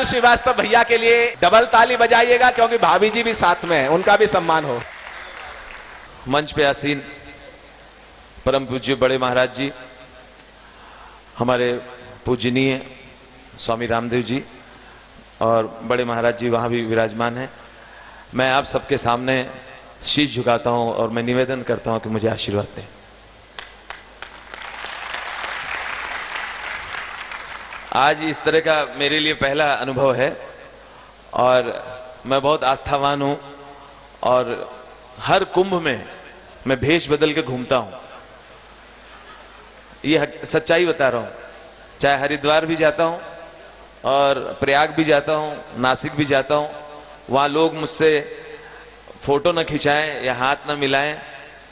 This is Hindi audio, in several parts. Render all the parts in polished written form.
श्रीवास्तव भैया के लिए डबल ताली बजाइएगा, क्योंकि भाभी जी भी साथ में हैं, उनका भी सम्मान हो। मंच पे आसीन परम पूज्य बड़े महाराज जी, हमारे पूजनीय स्वामी रामदेव जी और बड़े महाराज जी वहां भी विराजमान हैं। मैं आप सबके सामने शीश झुकाता हूं और मैं निवेदन करता हूं कि मुझे आशीर्वाद दें। आज इस तरह का मेरे लिए पहला अनुभव है और मैं बहुत आस्थावान हूं और हर कुंभ में मैं भेष बदल के घूमता हूं। ये सच्चाई बता रहा हूं। चाहे हरिद्वार भी जाता हूं और प्रयाग भी जाता हूं, नासिक भी जाता हूं, वहां लोग मुझसे फोटो न खिंचाएं या हाथ न मिलाएं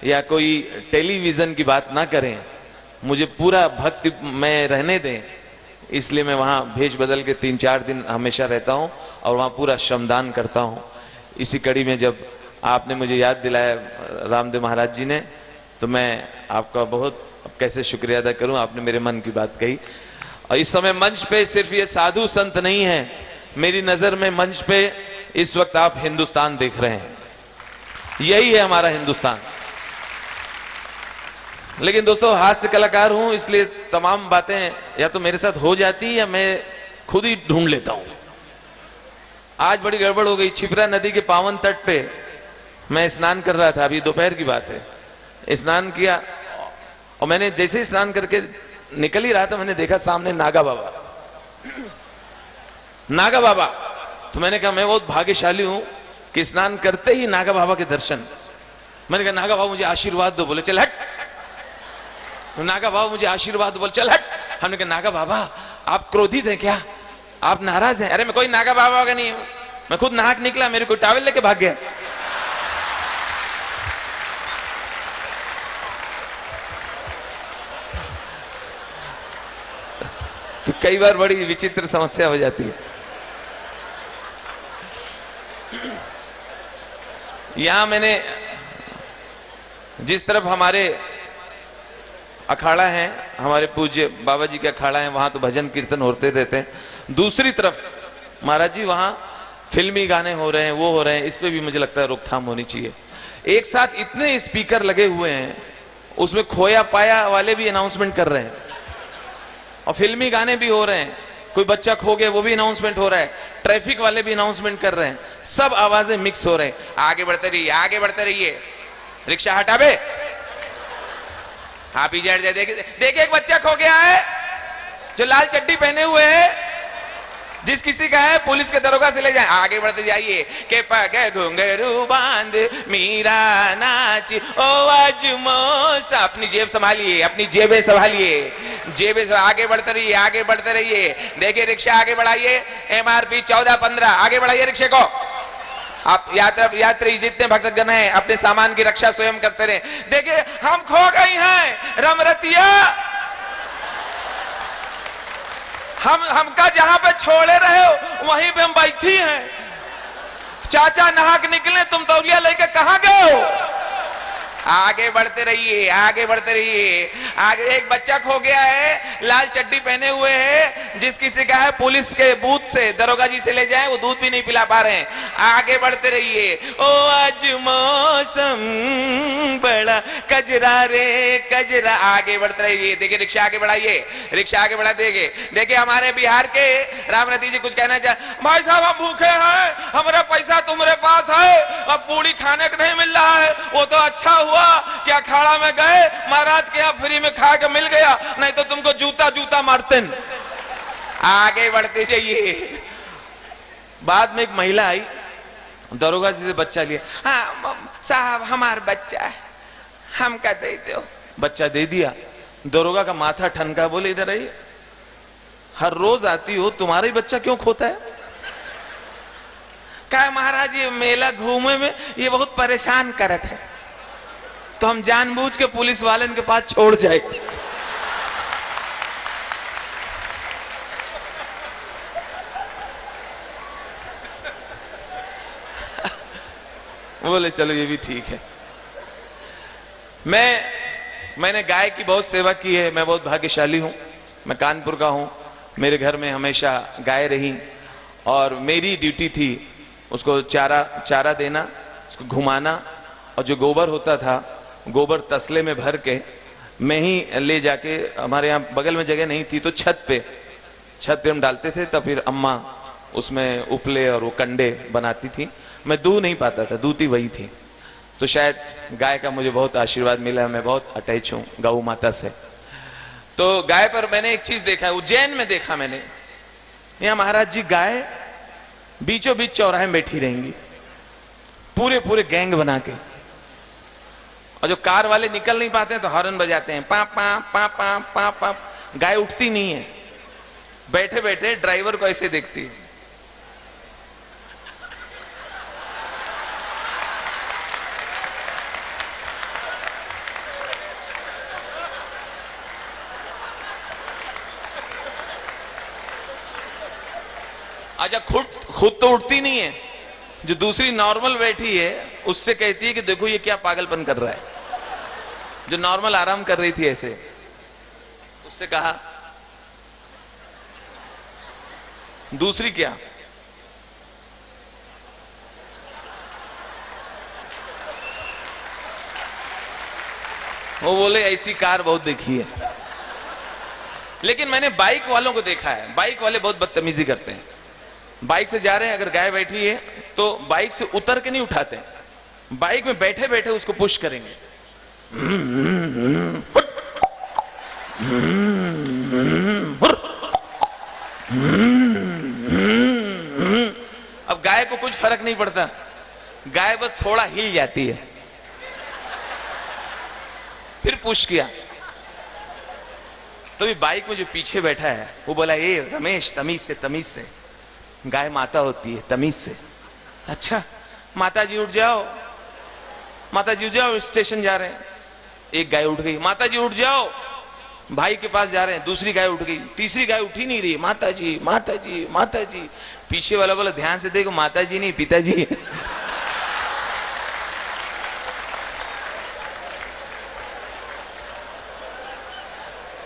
या कोई टेलीविजन की बात ना करें, मुझे पूरा भक्ति में रहने दें, इसलिए मैं वहां भेष बदल के 3-4 दिन हमेशा रहता हूं और वहां पूरा श्रमदान करता हूं। इसी कड़ी में जब आपने मुझे याद दिलाया रामदेव महाराज जी ने, तो मैं आपका बहुत कैसे शुक्रिया अदा करूं, आपने मेरे मन की बात कही। और इस समय मंच पे सिर्फ ये साधु संत नहीं है, मेरी नजर में मंच पे इस वक्त आप हिंदुस्तान देख रहे हैं। यही है हमारा हिंदुस्तान। लेकिन दोस्तों, हास्य कलाकार हूं, इसलिए तमाम बातें या तो मेरे साथ हो जाती या मैं खुद ही ढूंढ लेता हूं। आज बड़ी गड़बड़ हो गई। छिपरा नदी के पावन तट पे मैं स्नान कर रहा था, अभी दोपहर की बात है। स्नान किया और मैंने जैसे स्नान करके निकल ही रहा था, मैंने देखा सामने नागा बाबा। नागा बाबा, तो मैंने कहा मैं बहुत भाग्यशाली हूं कि स्नान करते ही नागा बाबा के दर्शन। मैंने कहा नागा बाबा मुझे आशीर्वाद दो। बोले चल हट। तो नागा बाबा मुझे आशीर्वाद दो। बोले चल हट। हमने कहा नागा बाबा आप क्रोधित हैं क्या, आप नाराज हैं? अरे मैं कोई नागा बाबा का नहीं हूं, मैं खुद नहा के निकला, मेरे को टावल लेके भाग गया। तो कई बार बड़ी विचित्र समस्या हो जाती है। यहां मैंने जिस तरफ हमारे अखाड़ा है, हमारे पूज्य बाबा जी के अखाड़ा है, वहां तो भजन कीर्तन होते रहते हैं। दूसरी तरफ महाराज जी वहां फिल्मी गाने हो रहे हैं, वो हो रहे हैं, इस पे भी मुझे लगता है रोकथाम होनी चाहिए। एक साथ इतने स्पीकर लगे हुए हैं, उसमें खोया पाया वाले भी अनाउंसमेंट कर रहे हैं और फिल्मी गाने भी हो रहे हैं। कोई बच्चा खो गया वो भी अनाउंसमेंट हो रहा है, ट्रैफिक वाले भी अनाउंसमेंट कर रहे हैं, सब आवाजें मिक्स हो रहे हैं। आगे बढ़ते रहिए, आगे बढ़ते रहिए, रिक्शा हटाबे, हाँ पीछे हट जाए। देखिए एक बच्चा खो गया है जो लाल चड्डी पहने हुए है, जिस किसी का है पुलिस के दरोगा से ले जाए। आगे बढ़ते जाइए। के पग घुंघरू बांध मीरा नाच ओ आज मौसा। अपनी जेब संभालिए, अपनी जेबें संभालिए, जेबें से आगे बढ़ते रहिए, आगे बढ़ते रहिए। देखिए रिक्शा आगे बढ़ाइए, MRP 14-15, आगे बढ़ाइए रिक्शे को। आप यात्री जितने भक्तगण हैं अपने सामान की रक्षा स्वयं करते रहे। देखिए हम खो गई हैं रमरतिया, हमका जहां पे छोड़े रहे हो वहीं पे हम बैठी हैं। चाचा नहा के निकले, तुम तौलिया लेके कहां गए हो? आगे बढ़ते रहिए, आगे बढ़ते रहिए। आगे एक बच्चा खो गया है, लाल चड्डी पहने हुए है, जिस किसी का है पुलिस के बूथ से दरोगा जी से ले जाए, वो दूध भी नहीं पिला पा रहे हैं। आगे बढ़ते रहिए। ओ आज मौसम बड़ा कजरा रे कजरा। आगे बढ़ते रहिए। देखिए रिक्शा आगे बढ़ाइए, रिक्शा आगे बढ़ा देंगे। देखिए हमारे बिहार के रामरती जी कुछ कहना चाहे। भाई साहब हम भूखे हैं, हमारा पैसा तुम्हारे पास है, अब पूरी खाने को नहीं मिल रहा है। वो तो अच्छा हुआ कि अखाड़ा में गए, महाराज के यहां फ्री में खा के मिल गया, नहीं तो तुमको जूता जूता मारते। आगे बढ़ते जाइए। बाद में एक महिला आई, दरोगा जी से बच्चा लिया। हाँ साहब हमारा बच्चा है, हमका दे दो। बच्चा दे दिया। दरोगा का माथा ठनका, बोले इधर आइए, हर रोज आती हो, तुम्हारा ही बच्चा क्यों खोता है? कहा महाराज ये मेला घूमे में ये बहुत परेशान करत है, तो हम जानबूझ के पुलिस वालन के पास छोड़ जाए। बोले चलो ये भी ठीक है। मैंने गाय की बहुत सेवा की है, मैं बहुत भाग्यशाली हूं। मैं कानपुर का हूं, मेरे घर में हमेशा गाय रही और मेरी ड्यूटी थी उसको चारा देना, उसको घुमाना, और जो गोबर होता था गोबर तसले में भर के मैं ही ले जाके, हमारे यहाँ बगल में जगह नहीं थी तो छत पे हम डालते थे, तब फिर अम्मा उसमें उपले और वो कंडे बनाती थी। मैं दूध नहीं पाता था, दूती वही थी। तो शायद गाय का मुझे बहुत आशीर्वाद मिला है, मैं बहुत अटैच हूं गौ माता से। तो गाय पर मैंने एक चीज देखा, उज्जैन में देखा मैंने, यहां महाराज जी गाय बीचों बीच चौराहे में बैठी रहेंगी, पूरे गैंग बना के, और जो कार वाले निकल नहीं पाते हैं तो हॉर्न बजाते हैं, पा पा पा पा पा पा। गाय उठती नहीं है, बैठे बैठे ड्राइवर को ऐसे देखती है। अच्छा, खुद तो उठती नहीं है, जो दूसरी नॉर्मल बैठी है उससे कहती है कि देखो ये क्या पागलपन कर रहा है। जो नॉर्मल आराम कर रही थी ऐसे, उससे कहा, दूसरी क्या, वो बोले ऐसी कार बहुत देखी है। लेकिन मैंने बाइक वालों को देखा है, बाइक वाले बहुत बदतमीजी करते हैं। बाइक से जा रहे हैं, अगर गाय बैठी है तो बाइक से उतर के नहीं उठाते, बाइक में बैठे बैठे उसको पुश करेंगे। अब गाय को कुछ फर्क नहीं पड़ता, गाय बस थोड़ा हिल जाती है, फिर पुश किया। तो भी बाइक में जो पीछे बैठा है वो बोला, ए रमेश तमीज से, गाय माता होती है, तमीज से। अच्छा, माता जी उठ जाओ, माता जी उठ जाओ, स्टेशन जा रहे हैं। एक गाय उठ गई, माता जी उठ जाओ, भाई के पास जा रहे हैं, दूसरी गाय उठ गई, तीसरी गाय उठी नहीं रही, माता जी माता जी माता जी। पीछे वाला बोला, ध्यान से देखो, माता जी नहीं पिताजी।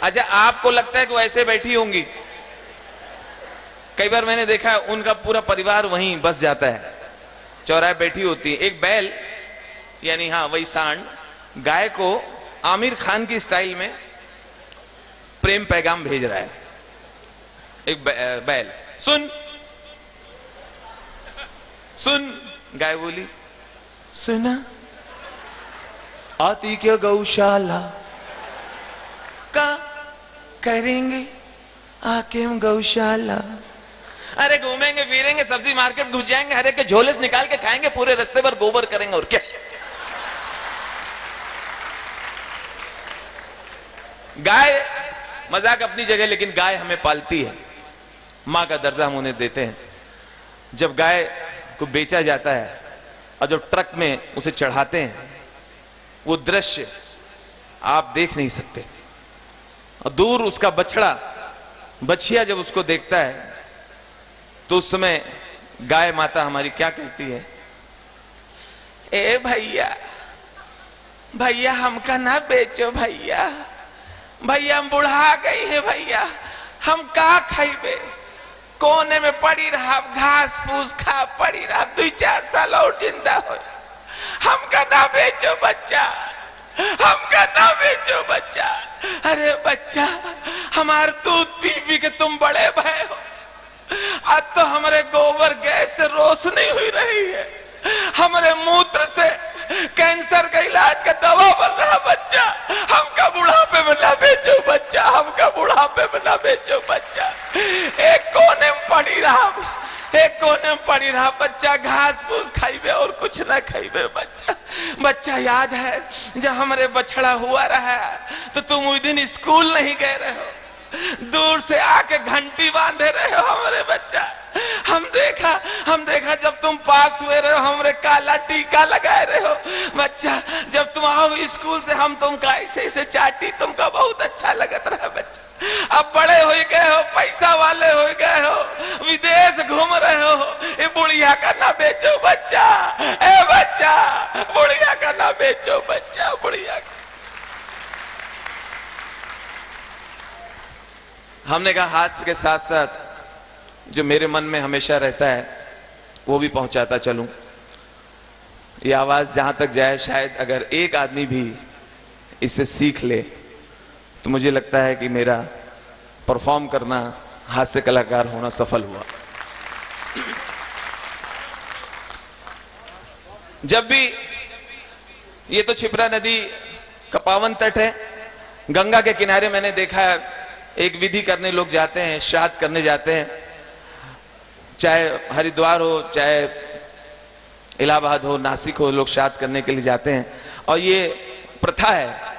अच्छा, आपको लगता है कि वो ऐसे बैठी होंगी? कई बार मैंने देखा उनका पूरा परिवार वहीं बस जाता है, चौराहे बैठी होती है। एक बैल, यानी हाँ वही सांड, गाय को आमिर खान की स्टाइल में प्रेम पैगाम भेज रहा है। एक बैल, सुन सुन, गाय बोली, सुना आती क्या गौशाला का करेंगे आके हम गौशाला। अरे घूमेंगे फिरेंगे, सब्जी मार्केट घुस जाएंगे, हर एक के झोले से निकाल के खाएंगे, पूरे रास्ते पर गोबर करेंगे, और क्या। गाय मजाक अपनी जगह, लेकिन गाय हमें पालती है, मां का दर्जा हम उन्हें देते हैं। जब गाय को बेचा जाता है और जब ट्रक में उसे चढ़ाते हैं, वो दृश्य आप देख नहीं सकते। और दूर उसका बछिया जब उसको देखता है तो उस समय गाय माता हमारी क्या कहती है, ए भैया भैया हमका ना बेचो भैया, भैया हम बुढ़ा गई है भैया, हम का खाइबे, कोने में पड़ी रहा, घास फूस खा पड़ी रहा, 2-4 साल और जिंदा हो, हमका ना बेचो बच्चा, हमका ना बेचो बच्चा। अरे बच्चा, हमारे दूध पी पी के तुम बड़े भय हो, आज तो हमारे गोबर गैस से रोशनी हुई रही है, हमारे मूत्र से कैंसर का इलाज का दवा बन रहा बच्चा, हमका बुढ़ापे में ना बेचो बच्चा, हमका बुढ़ापे में ना बेचो बच्चा। एक कोने में पड़ी रहा बच्चा, घास फूस खाइबे और कुछ ना खाइबे बच्चा। बच्चा याद है जब हमारे बछड़ा हुआ रहा तो तुम उस दिन स्कूल नहीं गए रहे हो, दूर से आके घंटी बांधे रहे हो हमारे बच्चा। हम देखा जब तुम पास हुए रहे हो, हमरे काला टीका लगाए रहे हो बच्चा। जब तुम आओ स्कूल से हम तुमका ऐसे चाटी, तुमका बहुत अच्छा लगत रहा बच्चा। अब बड़े हो गए हो, पैसा वाले हो गए हो, विदेश घूम रहे हो, ये बुढ़िया का ना बेचो बच्चा, ए बच्चा बुढ़िया का ना बेचो बच्चा, बुढ़िया का। हमने कहा हास्य के साथ साथ जो मेरे मन में हमेशा रहता है वो भी पहुंचाता चलूं। ये आवाज जहां तक जाए, शायद अगर एक आदमी भी इससे सीख ले तो मुझे लगता है कि मेरा परफॉर्म करना, हास्य कलाकार होना सफल हुआ। जब भी, ये तो क्षिप्रा नदी का पावन तट है, गंगा के किनारे मैंने देखा है एक विधि करने लोग जाते हैं, श्राद्ध करने जाते हैं, चाहे हरिद्वार हो, चाहे इलाहाबाद हो, नासिक हो, लोग श्राद्ध करने के लिए जाते हैं। और ये प्रथा है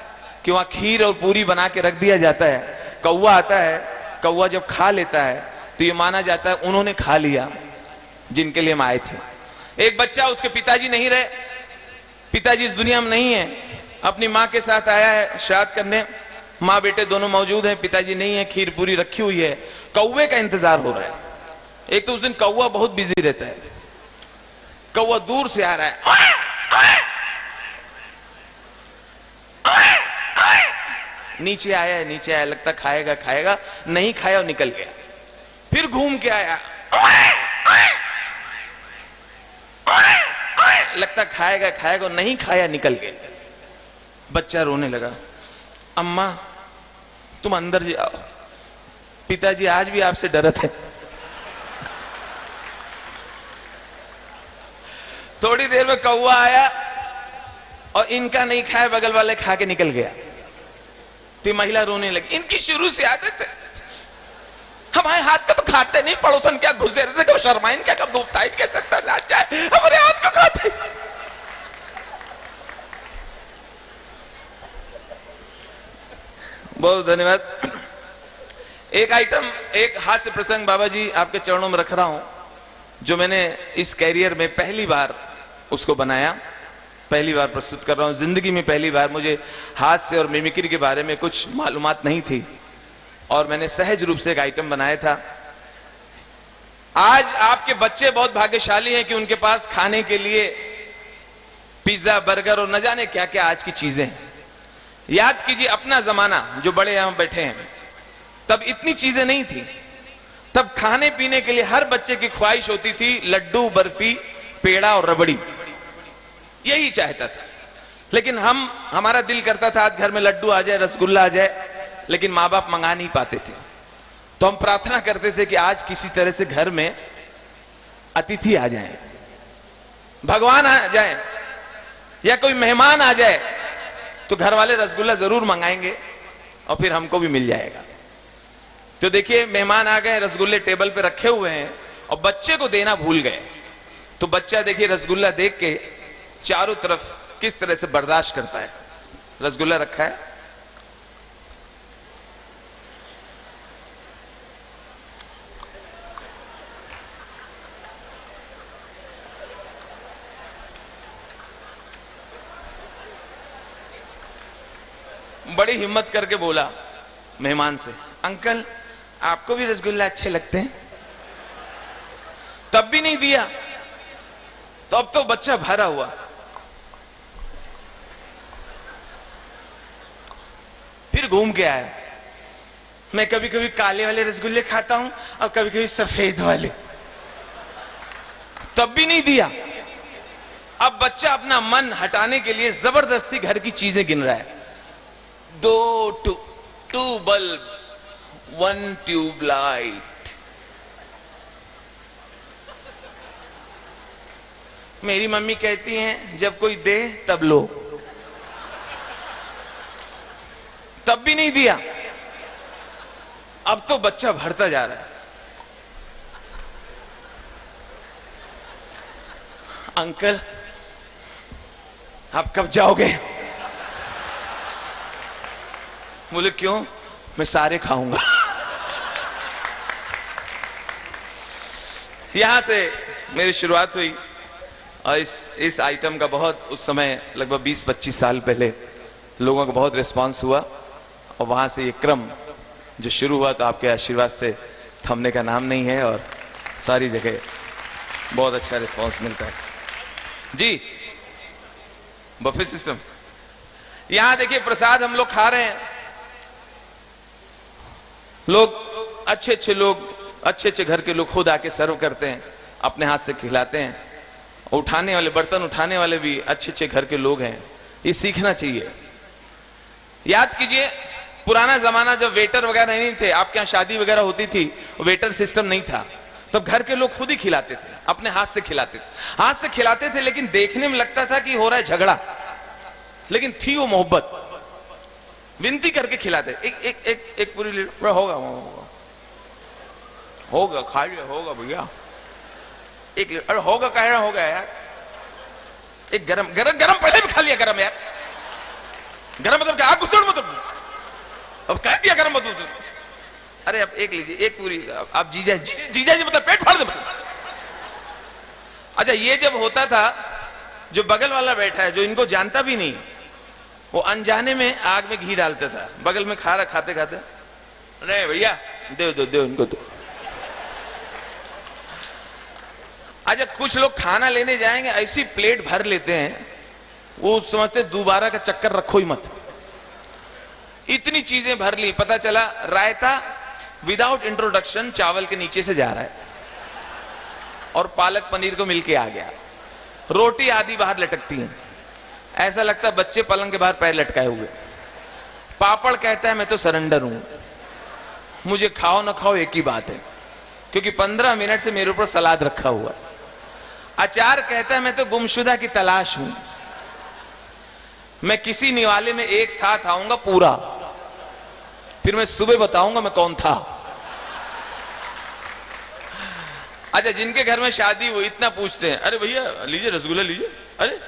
कि वहां खीर और पूरी बना के रख दिया जाता है। कौवा आता है, कौवा जब खा लेता है तो ये माना जाता है उन्होंने खा लिया जिनके लिए हम आए थे। एक बच्चा, उसके पिताजी नहीं रहे, पिताजी इस दुनिया में नहीं है, अपनी मां के साथ आया है श्राद्ध करने, मां बेटे दोनों मौजूद हैं, पिताजी नहीं है, खीर पूरी रखी हुई है, कौवे का इंतजार हो रहा है। एक तो उस दिन कौवा बहुत बिजी रहता है, कौवा दूर से आ रहा है, नीचे आया है, नीचे आया, लगता खाएगा खाएगा, नहीं खाया और निकल गया। फिर घूम के आया, लगता खाएगा खाएगा, नहीं खाया, निकल गया। बच्चा रोने लगा, अम्मा तुम अंदर जाओ, पिताजी आज भी आपसे डरते हैं। थोड़ी देर में कौवा आया और इनका नहीं खाया, बगल वाले खा के निकल गया। तो महिला रोने लगी, इनकी शुरू से आदत है, हमारे हाथ का तो खाते नहीं, पड़ोसन क्या घुसे रहते, कब शर्माइन क्या, कब धूप टाइट के सकता ना जाए, हमारे हाथ का खाते। बहुत धन्यवाद। एक आइटम, एक हास्य प्रसंग बाबा जी आपके चरणों में रख रहा हूं, जो मैंने इस कैरियर में पहली बार उसको बनाया, पहली बार प्रस्तुत कर रहा हूं। जिंदगी में पहली बार मुझे हास्य और मिमिक्री के बारे में कुछ मालूमात नहीं थी और मैंने सहज रूप से एक आइटम बनाया था। आज आपके बच्चे बहुत भाग्यशाली हैं कि उनके पास खाने के लिए पिज्जा, बर्गर और न जाने क्या क्या आज की चीजें हैं। याद कीजिए अपना जमाना, जो बड़े यहां बैठे हैं, तब इतनी चीजें नहीं थी। तब खाने पीने के लिए हर बच्चे की ख्वाहिश होती थी लड्डू, बर्फी, पेड़ा और रबड़ी, यही चाहता था। लेकिन हमारा दिल करता था आज घर में लड्डू आ जाए, रसगुल्ला आ जाए, लेकिन मां बाप मंगा नहीं पाते थे। तो हम प्रार्थना करते थे कि आज किसी तरह से घर में अतिथि आ जाए, भगवान आ जाए या कोई मेहमान आ जाए, तो घर वाले रसगुल्ला जरूर मंगाएंगे और फिर हमको भी मिल जाएगा। तो देखिए मेहमान आ गए, रसगुल्ले टेबल पे रखे हुए हैं और बच्चे को देना भूल गए। तो बच्चा देखिए रसगुल्ला देख के चारों तरफ किस तरह से बर्दाश्त करता है। रसगुल्ला रखा है, बड़ी हिम्मत करके बोला मेहमान से, अंकल आपको भी रसगुल्ला अच्छे लगते हैं? तब भी नहीं दिया। तो अब तो बच्चा भरा हुआ, फिर घूम के आया, मैं कभी कभी काले वाले रसगुल्ले खाता हूं और कभी कभी सफेद वाले, तब भी नहीं दिया। अब बच्चा अपना मन हटाने के लिए जबरदस्ती घर की चीजें गिन रहा है, 2 बल्ब, 1 ट्यूब लाइट। मेरी मम्मी कहती हैं जब कोई दे तब लो, तब भी नहीं दिया। अब तो बच्चा भरता जा रहा है, अंकल आप कब जाओगे? बोले क्यों? मैं सारे खाऊंगा। यहां से मेरी शुरुआत हुई और इस आइटम का बहुत, उस समय लगभग 20-25 साल पहले लोगों का बहुत रिस्पांस हुआ और वहां से ये क्रम जो शुरू हुआ, तो आपके आशीर्वाद से थमने का नाम नहीं है और सारी जगह बहुत अच्छा रिस्पांस मिलता है। जी, बफे सिस्टम। यहां देखिए प्रसाद हम लोग खा रहे हैं, लोग अच्छे अच्छे लोग अच्छे अच्छे घर के लोग खुद आके सर्व करते हैं, अपने हाथ से खिलाते हैं। उठाने वाले, बर्तन उठाने वाले भी अच्छे अच्छे घर के लोग हैं। ये सीखना चाहिए। याद कीजिए, पुराना जमाना जब वेटर वगैरह नहीं थे, आपके यहां शादी वगैरह होती थी, वेटर सिस्टम नहीं था, तो घर के लोग खुद ही खिलाते थे, अपने हाथ से खिलाते थे। हाथ से खिलाते थे, लेकिन देखने में लगता था कि हो रहा है झगड़ा, लेकिन थी वो मोहब्बत। विनती करके खिलाते, एक पूरी लीटर होगा, होगा खा लिया, होगा भैया, एक लीटर होगा, कह रहा होगा यार, एक गरम गरम गरम पहले भी खा लिया गरम यार। गरम मतलब क्या, आग घुसड़ मतलब, अब कह दिया गरम मतलब। अरे अब एक लीजिए, एक पूरी, आप जीजा जीजा जी मतलब पेट फाड़ दे मतलब। अच्छा, ये जब होता था, जो बगल वाला बैठा है, जो इनको जानता भी नहीं, वो अनजाने में आग में घी डालता था, बगल में खा रहा, खाते खाते, अरे भैया दे दो दे उनको दो। अच्छा, कुछ लोग खाना लेने जाएंगे, ऐसी प्लेट भर लेते हैं, वो समझते दोबारा का चक्कर रखो ही मत। इतनी चीजें भर ली, पता चला रायता विदाउट इंट्रोडक्शन चावल के नीचे से जा रहा है, और पालक पनीर को मिलके आ गया। रोटी आधी बाहर लटकती है, ऐसा लगता है बच्चे पलंग के बाहर पैर लटकाए हुए। पापड़ कहता है मैं तो सरेंडर हूं, मुझे खाओ ना खाओ एक ही बात है, क्योंकि 15 मिनट से मेरे ऊपर सलाद रखा हुआ। अचार कहता है मैं तो गुमशुदा की तलाश हूं, मैं किसी निवाले में एक साथ आऊंगा पूरा, फिर मैं सुबह बताऊंगा मैं कौन था। अच्छा, जिनके घर में शादी हुई, इतना पूछते हैं, अरे भैया लीजिए रसगुल्ला लीजिए, अरे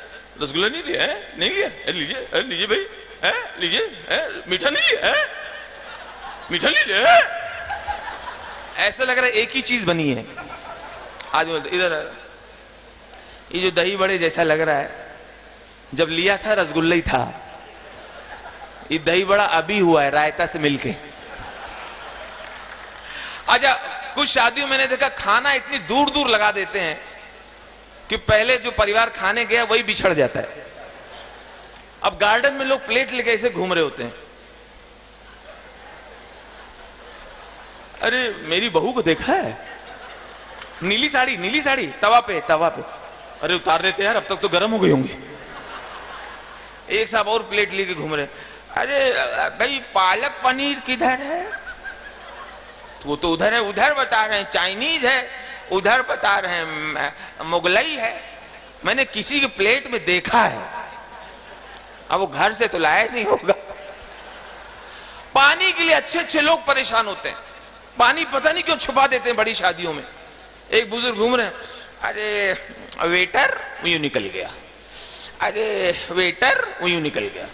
रसगुल्ला नहीं लिया है, नहीं लिया, अरे लीजिए, अरे लीजिए भाई, है लीजिए, मीठा नहीं लिया है, मीठा नहीं लिया है। ऐसा लग रहा है एक ही चीज बनी है। आज इधर ये जो दही बड़े जैसा लग रहा है, जब लिया था रसगुल्ला ही था, ये दही बड़ा अभी हुआ है रायता से मिलके। अच्छा, कुछ शादियों में मैंने देखा खाना इतनी दूर दूर लगा देते हैं कि पहले जो परिवार खाने गया वही बिछड़ जाता है। अब गार्डन में लोग प्लेट लेके ऐसे घूम रहे होते हैं। अरे मेरी बहू को देखा है, नीली साड़ी तवा पे, अरे उतार देते यार, अब तक तो गर्म हो गई होंगी। एक साहब और प्लेट लेके घूम रहे, अरे भाई पालक पनीर किधर है? तो वो तो उधर है, उधर बता रहे हैं चाइनीज है, उधर बता रहे हैं मुगलई है। मैंने किसी के प्लेट में देखा है, अब वो घर से तो लाया नहीं होगा। पानी के लिए अच्छे अच्छे लोग परेशान होते हैं, पानी पता नहीं क्यों छुपा देते हैं बड़ी शादियों में। एक बुजुर्ग घूम रहे हैं, अरे वेटर यूं निकल गया, अरे वेटर यूं निकल गया,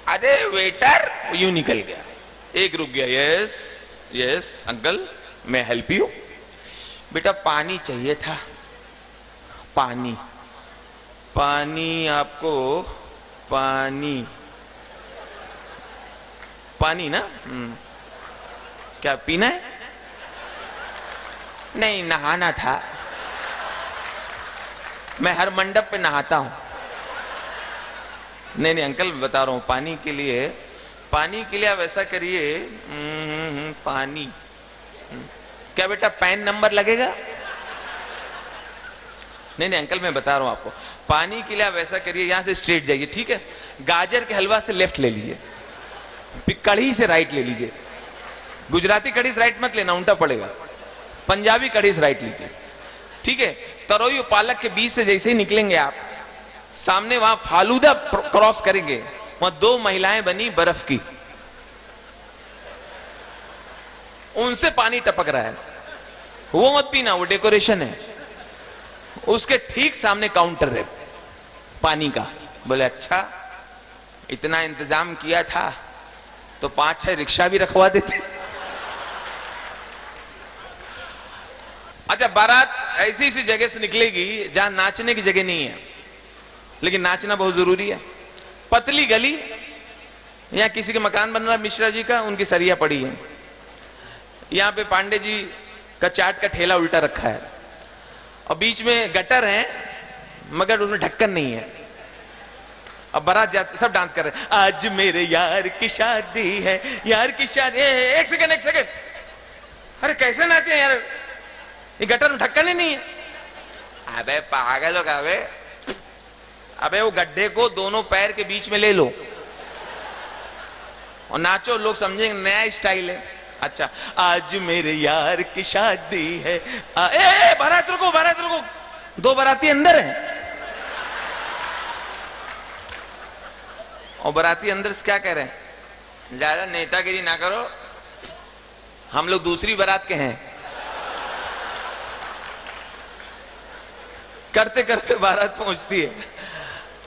अरे वेटर यूं निकल गया। एक रुक गया, यस यस अंकल मैं हेल्प यू, बेटा पानी चाहिए था, पानी पानी आपको पानी पानी ना, क्या पीना है? नहीं नहाना था, मैं हर मंडप पे नहाता हूं। नहीं अंकल बता रहा हूं, पानी के लिए आप ऐसा करिए, पानी क्या बेटा पैन नंबर लगेगा? नहीं अंकल मैं बता रहा हूं आपको, पानी के लिए आप ऐसा करिए, यहां से स्ट्रेट जाइए, ठीक है? गाजर के हलवा से लेफ्ट ले लीजिए, कढ़ी से राइट ले लीजिए। गुजराती कढ़ी से राइट मत लेना, उल्टा पड़ेगा। पंजाबी कढ़ी से राइट लीजिए, ठीक है? तरोई और पालक के बीच से जैसे ही निकलेंगे आप, सामने वहां फालूदा क्रॉस करेंगे, वहां 2 महिलाएं बनी बर्फ की, उनसे पानी टपक रहा है, वो मत पीना, वो डेकोरेशन है। उसके ठीक सामने काउंटर है पानी का। बोले अच्छा इतना इंतजाम किया था तो 5-6 रिक्शा भी रखवा देते। अच्छा, बारात ऐसी सी जगह से निकलेगी जहां नाचने की जगह नहीं है, लेकिन नाचना बहुत जरूरी है। पतली गली, यहां किसी के मकान बन रहा मिश्रा जी का, उनकी सरिया पड़ी है, यहां पे पांडे जी का चाट का ठेला उल्टा रखा है, और बीच में गटर है मगर उसमें ढक्कन नहीं है। अब बारात जाते सब डांस कर रहे हैं, आज मेरे यार की शादी है, यार की शादी। एक सेकंड अरे कैसे नाचे यार, ये गटर में ढक्कन ही नहीं है। अबे पागल हो गया अबे, अबे वो गड्ढे को दोनों पैर के बीच में ले लो और नाचो, लोग समझेंगे नया स्टाइल है। अच्छा, आज मेरे यार की शादी है। ए बारात रुको, बारात रुको, दो बाराती अंदर हैं और बाराती अंदर से क्या कह रहे हैं, ज्यादा नेतागिरी ना करो, हम लोग दूसरी बारात के हैं। करते करते बारात पहुंचती है।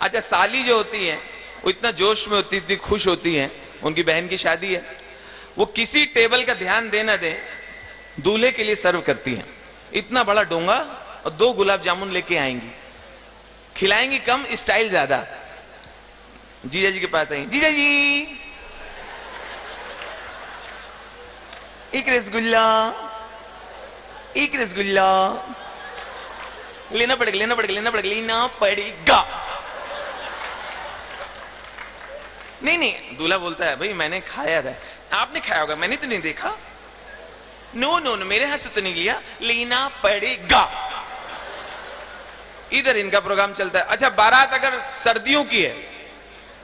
अच्छा, साली जो होती है वो इतना जोश में होती, इतनी खुश होती है, उनकी बहन की शादी है, वो किसी टेबल का ध्यान दे ना दे, दूल्हे के लिए सर्व करती हैं इतना बड़ा डोंगा और 2 गुलाब जामुन लेके आएंगी, खिलाएंगी कम, स्टाइल ज्यादा। जीजा जी के पास आई, जीजा जी एक रसगुल्ला, एक रसगुल्ला, लेना पड़ेगा, लेना पड़ेगा, लेना पड़ेगा, लेना पड़ेगा। नहीं नहीं, दूल्हा बोलता है भाई मैंने खाया था। आपने खाया होगा, मैंने तो नहीं देखा। नो नो नो, मेरे हाथ से तो नहीं लिया, लेना पड़ेगा। इधर इनका प्रोग्राम चलता है। अच्छा, बारात अगर सर्दियों की है,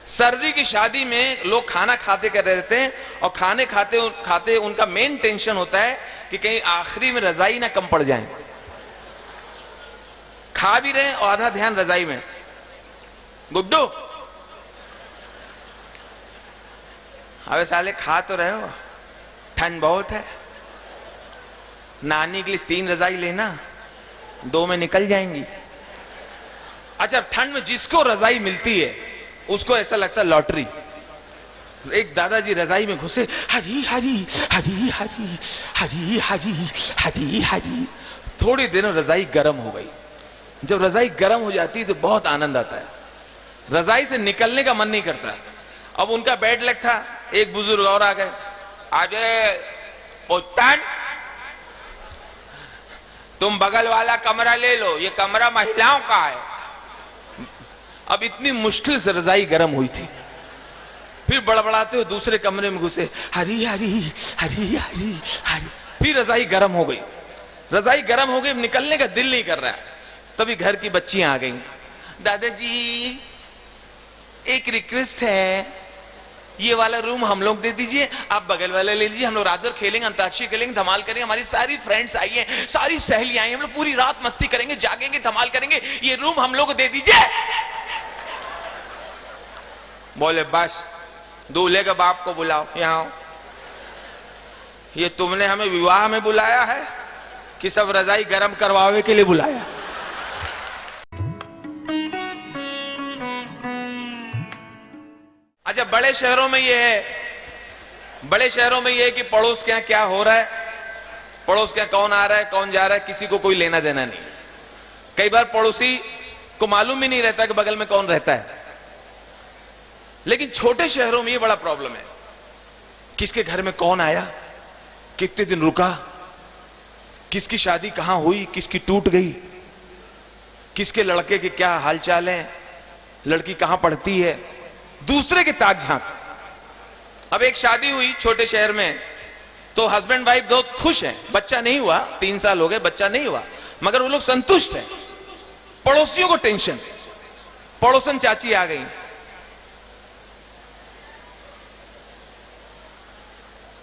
सर्दी की शादी में लोग खाना खाते कर रहे थे और खाने खाते खाते उनका मेन टेंशन होता है कि कहीं आखिरी में रजाई ना कम पड़ जाए। खा भी रहे और आधा ध्यान रजाई में। गुड्डू, अबे साले खा तो रहे हो, ठंड बहुत है, नानी के लिए 3 रजाई लेना, 2 में निकल जाएंगी। अच्छा, ठंड में जिसको रजाई मिलती है उसको ऐसा लगता है लॉटरी। एक दादाजी रजाई में घुसे, हरी हरी हरी हरी हरी हरी हरी हरी, थोड़ी देर में रजाई गर्म हो गई। जब रजाई गर्म हो जाती है तो बहुत आनंद आता है, रजाई से निकलने का मन नहीं करता। अब उनका बेड लेग था, एक बुजुर्ग और आ गए, आजे पुत्तन तुम बगल वाला कमरा ले लो, ये कमरा महिलाओं का है। अब इतनी मुश्किल से रजाई गर्म हुई थी, फिर बड़बड़ाते हुए दूसरे कमरे में घुसे, हरी हरी हरी हरी हरी, फिर रजाई गर्म हो गई। रजाई गर्म हो गई, निकलने का दिल नहीं कर रहा है। तभी घर की बच्चियां आ गईं, दादाजी एक रिक्वेस्ट है, ये वाला रूम हम लोग दे दीजिए, आप बगल वाला ले लीजिए, हम लोग रात भर खेलेंगे, अंताक्षरी खेलेंगे, धमाल करेंगे, हमारी सारी फ्रेंड्स आई हैं, सारी सहेलियां आई हैं, हम लोग पूरी रात मस्ती करेंगे, जागेंगे, धमाल करेंगे, ये रूम हम लोग को दे दीजिए। बोले बस दूल्हे के बाप को बुलाओ यहां। ये तुमने हमें विवाह में बुलाया है कि सब रजाई गर्म करवावे के लिए बुलाया? अच्छा, बड़े शहरों में ये है, बड़े शहरों में ये है कि पड़ोस के यहां क्या हो रहा है, पड़ोस के यहां कौन आ रहा है, कौन जा रहा है, किसी को कोई लेना देना नहीं। कई बार पड़ोसी को मालूम ही नहीं रहता कि बगल में कौन रहता है। लेकिन छोटे शहरों में ये बड़ा प्रॉब्लम है, किसके घर में कौन आया, कितने दिन रुका, किसकी शादी कहां हुई, किसकी टूट गई, किसके लड़के के क्या हालचाल है, लड़की कहां पढ़ती है, दूसरे के ताक झांक। अब एक शादी हुई छोटे शहर में, तो हस्बैंड वाइफ बहुत खुश हैं, बच्चा नहीं हुआ, 3 साल हो गए, बच्चा नहीं हुआ, मगर वो लोग संतुष्ट हैं। पड़ोसियों को टेंशन, पड़ोसन चाची आ गई,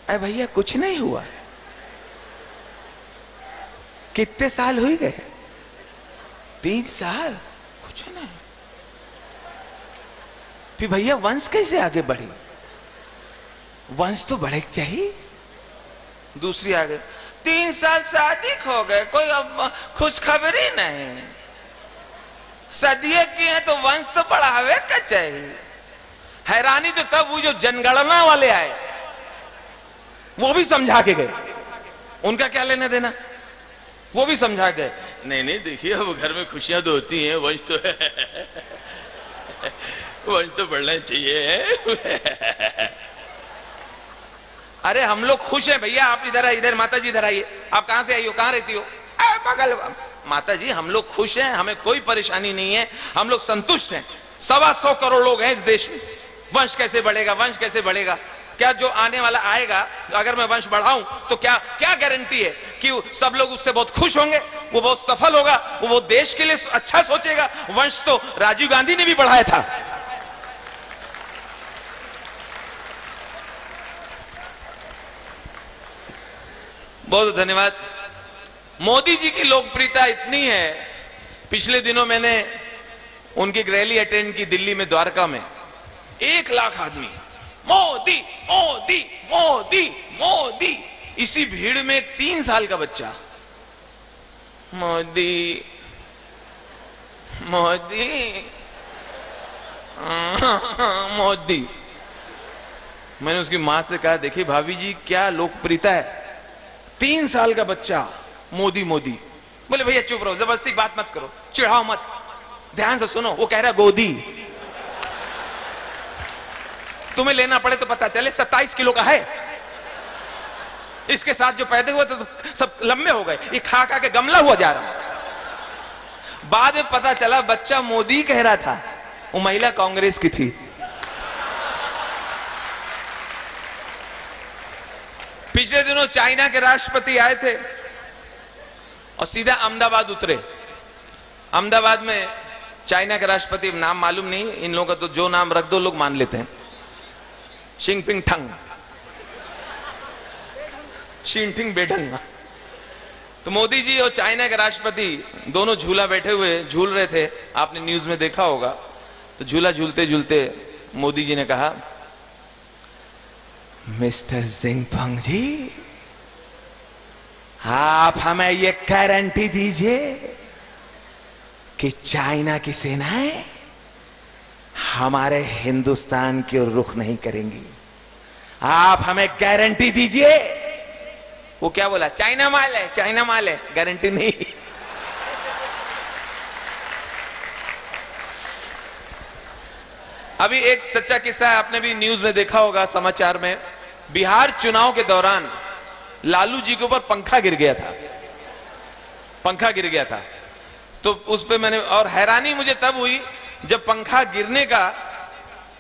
अरे भैया कुछ नहीं हुआ, कितने साल हुए गए? 3 साल, कुछ नहीं। फिर भैया वंश कैसे आगे बढ़ी? वंश तो बढ़े चाहिए। दूसरी आ गई, 3 साल शादी खो गए, कोई अब खुशखबरी नहीं, सदिये की है तो वंश तो बढ़ावे का चाहिए। हैरानी तो तब वो जो जनगणना वाले आए, वो भी समझा के गए, उनका क्या लेना देना, वो भी समझा गए, नहीं नहीं देखिए अब घर में खुशियां तो होती हैं, वंश तो वंश तो बढ़ना चाहिए। अरे हम लोग खुश हैं भैया, आप इधर आइए, इधर माता जी इधर आइए, आप कहां से आई हो, कहां रहती हो? बगल। माता जी हम लोग खुश हैं, हमें कोई परेशानी नहीं है, हम लोग संतुष्ट हैं, 125 करोड़ लोग हैं इस देश में, वंश कैसे बढ़ेगा, वंश कैसे बढ़ेगा? क्या जो आने वाला आएगा, अगर मैं वंश बढ़ाऊं तो क्या क्या गारंटी है कि सब लोग उससे बहुत खुश होंगे, वो बहुत सफल होगा, वो देश के लिए अच्छा सोचेगा? वंश तो राजीव गांधी ने भी बढ़ाया था। बहुत धन्यवाद। मोदी जी की लोकप्रियता इतनी है, पिछले दिनों मैंने उनकी एक रैली अटेंड की दिल्ली में, द्वारका में। 1 लाख आदमी मोदी मोदी मोदी मोदी। इसी भीड़ में 3 साल का बच्चा मोदी मोदी मोदी। मैंने उसकी मां से कहा, देखिए भाभी जी क्या लोकप्रियता है, 3 साल का बच्चा मोदी मोदी। बोले भैया चुप रहो, जबरदस्ती बात मत करो, चिढ़ाओ मत, ध्यान से सुनो। वो कह रहा गोदी, तुम्हें लेना पड़े तो पता चले 27 किलो का है। इसके साथ जो पैदा हुए तो सब लंबे हो गए, ये खा खा के गमला हुआ जा रहा। बाद में पता चला बच्चा मोदी कह रहा था, वो महिला कांग्रेस की थी। पिछले दिनों चाइना के राष्ट्रपति आए थे और सीधा अहमदाबाद उतरे। अहमदाबाद में चाइना के राष्ट्रपति, नाम मालूम नहीं, इन लोगों का तो जो नाम रख दो लोग मान लेते हैं, शिंगपिंग ठंग, शिंगपिंग बेढंग। तो मोदी जी और चाइना के राष्ट्रपति दोनों झूला बैठे हुए झूल रहे थे, आपने न्यूज में देखा होगा। तो झूला झूलते झूलते मोदी जी ने कहा, मिस्टर जिनपिंग जी, आप हमें ये गारंटी दीजिए कि चाइना की सेनाएं हमारे हिंदुस्तान की ओर रुख नहीं करेंगी। आप हमें गारंटी दीजिए। वो क्या बोला, चाइना माल है, चाइना माल है, गारंटी नहीं। अभी एक सच्चा किस्सा है, आपने भी न्यूज में देखा होगा, समाचार में। बिहार चुनाव के दौरान लालू जी के ऊपर पंखा गिर गया था, पंखा गिर गया था। तो उस पे मैंने, और हैरानी मुझे तब हुई जब पंखा गिरने का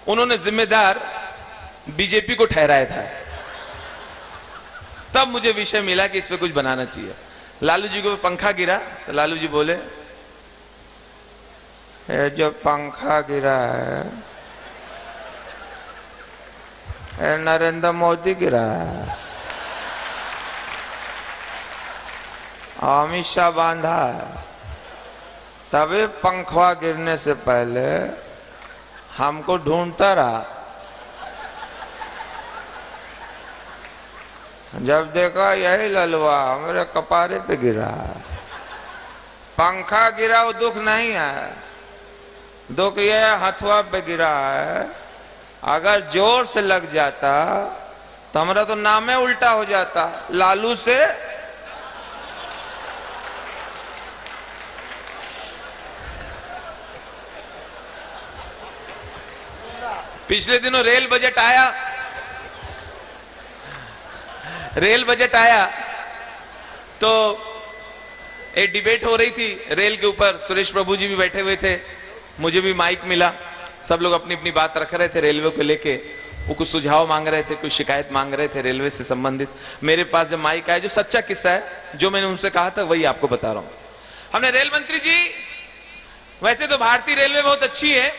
उन्होंने जिम्मेदार बीजेपी को ठहराया था। तब मुझे विषय मिला कि इस पे कुछ बनाना चाहिए। लालू जी को पंखा गिरा तो लालू जी बोले, जो पंखा गिरा है नरेंद्र मोदी गिरा है, अमित शाह बांधा है, तभी पंखा गिरने से पहले हमको ढूंढता रहा। जब देखा यही ललवा मेरे कपारे पे गिरा। पंखा गिरा वो दुख नहीं है, दुख ये हथुआ पे गिरा है। अगर जोर से लग जाता तो हमारा तो नाम ही उल्टा हो जाता, लालू से पिछले दिनों रेल बजट आया, रेल बजट आया तो एक डिबेट हो रही थी रेल के ऊपर। सुरेश प्रभु जी भी बैठे हुए थे, मुझे भी माइक मिला। सब लोग अपनी अपनी बात रख रहे थे रेलवे को लेके, वो कुछ सुझाव मांग रहे थे, कुछ शिकायत मांग रहे थे रेलवे से संबंधित। मेरे पास जब माइक आया, जो सच्चा किस्सा है, जो मैंने उनसे कहा था वही आपको बता रहा हूं। हमने रेल मंत्री जी, वैसे तो भारतीय रेलवे बहुत अच्छी है,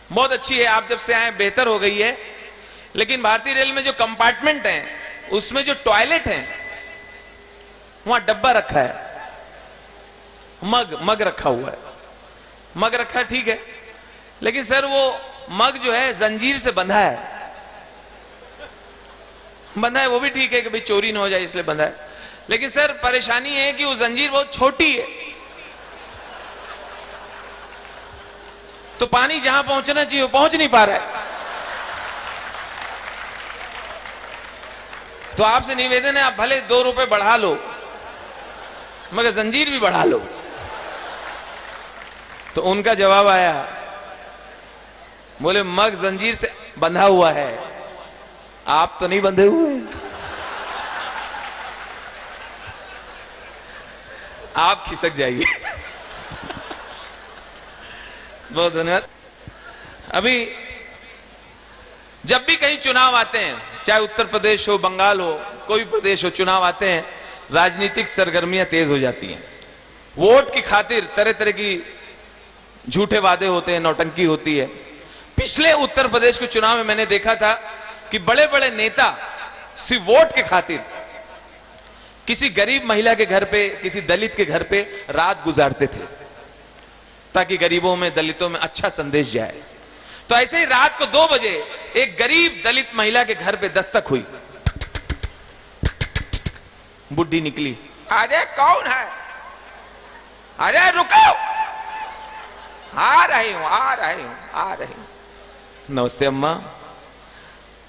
बहुत अच्छी है, आप जब से आए बेहतर हो गई है। लेकिन भारतीय रेल में जो कंपार्टमेंट हैं, उसमें जो टॉयलेट हैं, वहां डब्बा रखा है, मग रखा हुआ है, मग रखा है, ठीक है। लेकिन सर वो मग जो है जंजीर से बंधा है, बंधा है, वो भी ठीक है कि भाई चोरी ना हो जाए इसलिए बंधा है। लेकिन सर परेशानी है कि वो जंजीर बहुत छोटी है, तो पानी जहां पहुंचना चाहिए वो पहुंच नहीं पा रहा है। तो आपसे निवेदन है, आप भले 2 रुपए बढ़ा लो मगर जंजीर भी बढ़ा लो। तो उनका जवाब आया, बोले मग जंजीर से बंधा हुआ है, आप तो नहीं बंधे हुए, आप खिसक जाइए। बहुत धन्यवाद। अभी जब भी कहीं चुनाव आते हैं, चाहे उत्तर प्रदेश हो, बंगाल हो, कोई प्रदेश हो, चुनाव आते हैं, राजनीतिक सरगर्मियां तेज हो जाती हैं। वोट की खातिर तरह तरह की झूठे वादे होते हैं, नौटंकी होती है। पिछले उत्तर प्रदेश के चुनाव में मैंने देखा था कि बड़े बड़े नेता सिर्फ वोट के खातिर किसी गरीब महिला के घर पे, किसी दलित के घर पे रात गुजारते थे, ताकि गरीबों में, दलितों में अच्छा संदेश जाए। तो ऐसे ही रात को 2 बजे एक गरीब दलित महिला के घर पे दस्तक हुई। बुढ़ी निकली, अरे कौन है? अरे रुको, आ रही हूं, आ रही हूं, आ रही हूं। नमस्ते अम्मा।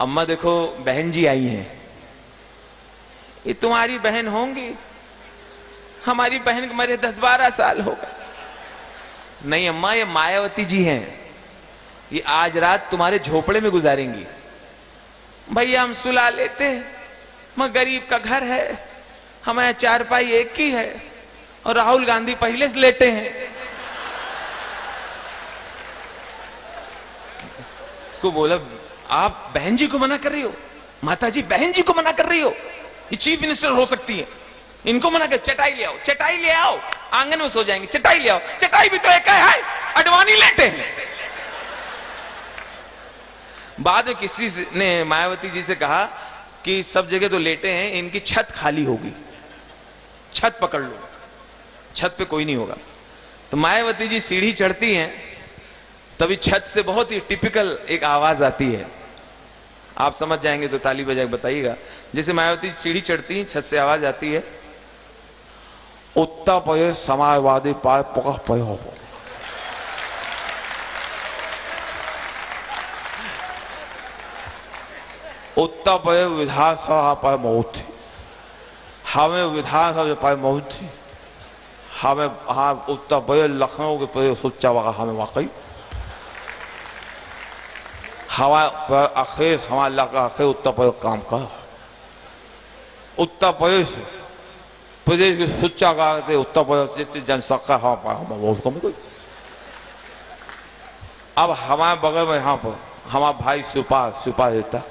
अम्मा देखो, बहन जी आई हैं। ये तुम्हारी बहन होंगी? हमारी बहन को मरे 10-12 साल हो गए। नहीं अम्मा, ये मायावती जी हैं, ये आज रात तुम्हारे झोपड़े में गुजारेंगी। भैया हम सुला लेते, मगर गरीब का घर है, हमारे चारपाई एक ही है और राहुल गांधी पहले से लेटे हैं। उसको बोला, आप बहन जी को मना कर रही हो? माता जी बहन जी को मना कर रही हो? ये चीफ मिनिस्टर हो सकती है, इनको मना कर। चटाई ले आओ, चटाई ले आओ, आंगन में सो जाएंगे। चटाई ले आओ। चटाई भी तो एक है, अडवाणी लेटे हैं। बाद में किसी ने मायावती जी से कहा कि सब जगह तो लेटे हैं, इनकी छत खाली होगी, छत पकड़ लो, छत पे कोई नहीं होगा। तो मायावती जी सीढ़ी चढ़ती हैं, तभी छत से बहुत ही टिपिकल एक आवाज आती है। आप समझ जाएंगे तो ताली बजा के बताइएगा। जैसे मायावती सीढ़ी चढ़ती हैं, छत से आवाज आती है, उत्तर प्रदेश समाजवादी पार्टी पकड़ पय हो। उत्तर प्रदेश विधानसभा पर मौत थी, हमें विधानसभा पर मौत थी, हमें हाँ उत्तर प्रदेश लखनऊ के प्रदेश सोचा वहां हमें वाकई हमारे अखेर हमारे लगा अखेर उत्तर प्रदेश काम कर। उत्तर प्रदेश प्रदेश की सुच्चा का उत्तर प्रदेश जितनी जनसंख्या हमारे बहुत कम कोई। अब हमारे बगल में यहाँ पर हमारा भाई सिपा देता,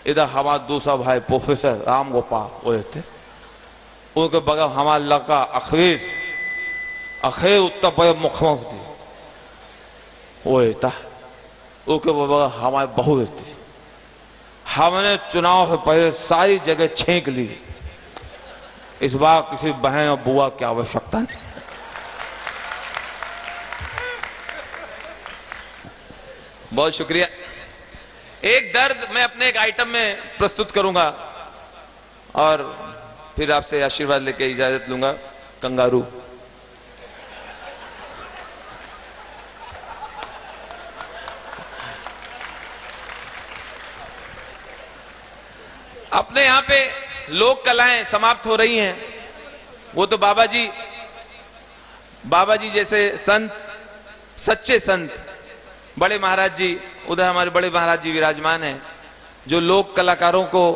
इधर हमारा दूसरा भाई प्रोफेसर राम गोपाल वो रहते, उनके बगल हमारा लड़का अखेर उत्तर प्रदेश मुख्यमंत्री वो रहता, उनके बगल हमारे बहू रहती। हमने चुनाव से पहले सारी जगह छेंक ली, इस बार किसी बहन और बुआ की आवश्यकता नहीं। बहुत शुक्रिया। एक दर्द मैं अपने एक आइटम में प्रस्तुत करूंगा और फिर आपसे आशीर्वाद लेके इजाजत लूंगा। कंगारू। अपने यहां पे लोक कलाएं समाप्त हो रही हैं, वो तो बाबा जी जैसे संत, सच्चे संत, बड़े महाराज जी, उधर हमारे बड़े महाराज जी विराजमान हैं, जो लोक कलाकारों को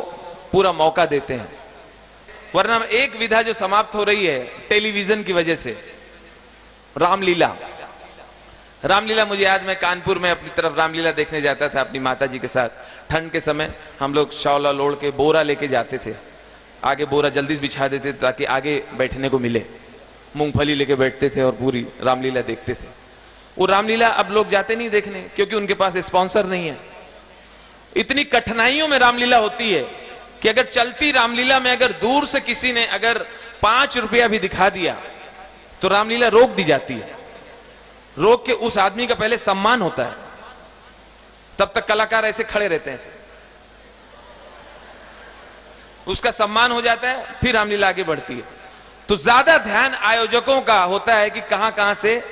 पूरा मौका देते हैं। वरना एक विधा जो समाप्त हो रही है टेलीविजन की वजह से, रामलीला। रामलीला मुझे याद, मैं कानपुर में अपनी तरफ रामलीला देखने जाता था अपनी माता जी के साथ। ठंड के समय हम लोग शौला लोड़ के बोरा लेके जाते थे, आगे बोरा जल्दी बिछा देते थे ताकि आगे बैठने को मिले। मूंगफली लेके बैठते थे और पूरी रामलीला देखते थे। वो रामलीला अब लोग जाते नहीं देखने, क्योंकि उनके पास स्पॉन्सर नहीं है। इतनी कठिनाइयों में रामलीला होती है कि अगर चलती रामलीला में अगर दूर से किसी ने अगर 5 रुपया भी दिखा दिया तो रामलीला रोक दी जाती है। रोक के उस आदमी का पहले सम्मान होता है, तब तक कलाकार ऐसे खड़े रहते हैं, उसका सम्मान हो जाता है, फिर रामलीला आगे बढ़ती है। तो ज्यादा ध्यान आयोजकों का होता है कि कहां कहां से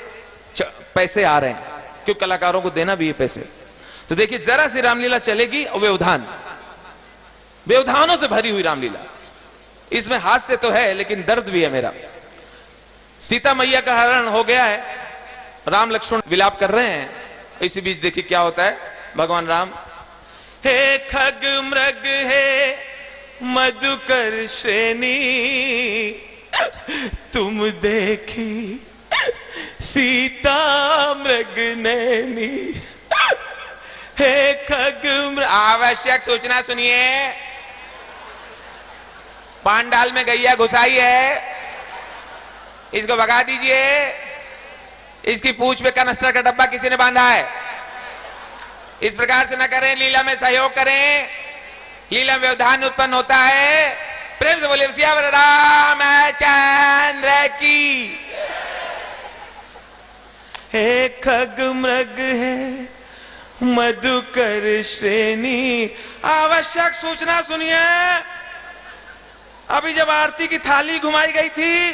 पैसे आ रहे हैं, क्यों कलाकारों को देना भी है पैसे। तो देखिए, जरा सी रामलीला चलेगी और व्यवधानों से भरी हुई रामलीला। इसमें हास्य तो है लेकिन दर्द भी है मेरा। सीता मैया का हरण हो गया है, राम लक्ष्मण विलाप कर रहे हैं। इसी बीच देखिए क्या होता है। भगवान राम, हे खग मृग हे मधुकर श्रेणी, तुम देखी सीता मृग नैनी, हे खग आवश्यक सूचना सुनिए। पांडाल में गैया घुसाई है, इसको भगा दीजिए। इसकी पूंछ पे कनस्तर का डब्बा किसी ने बांधा है। इस प्रकार से न करें, लीला में सहयोग करें। लीला में व्यवधान उत्पन्न होता है। प्रेम से बोले सियावर रामचंद्र की। हे खग मृग है मधुकर श्रेणी। आवश्यक सूचना सुनिए। अभी जब आरती की थाली घुमाई गई थी,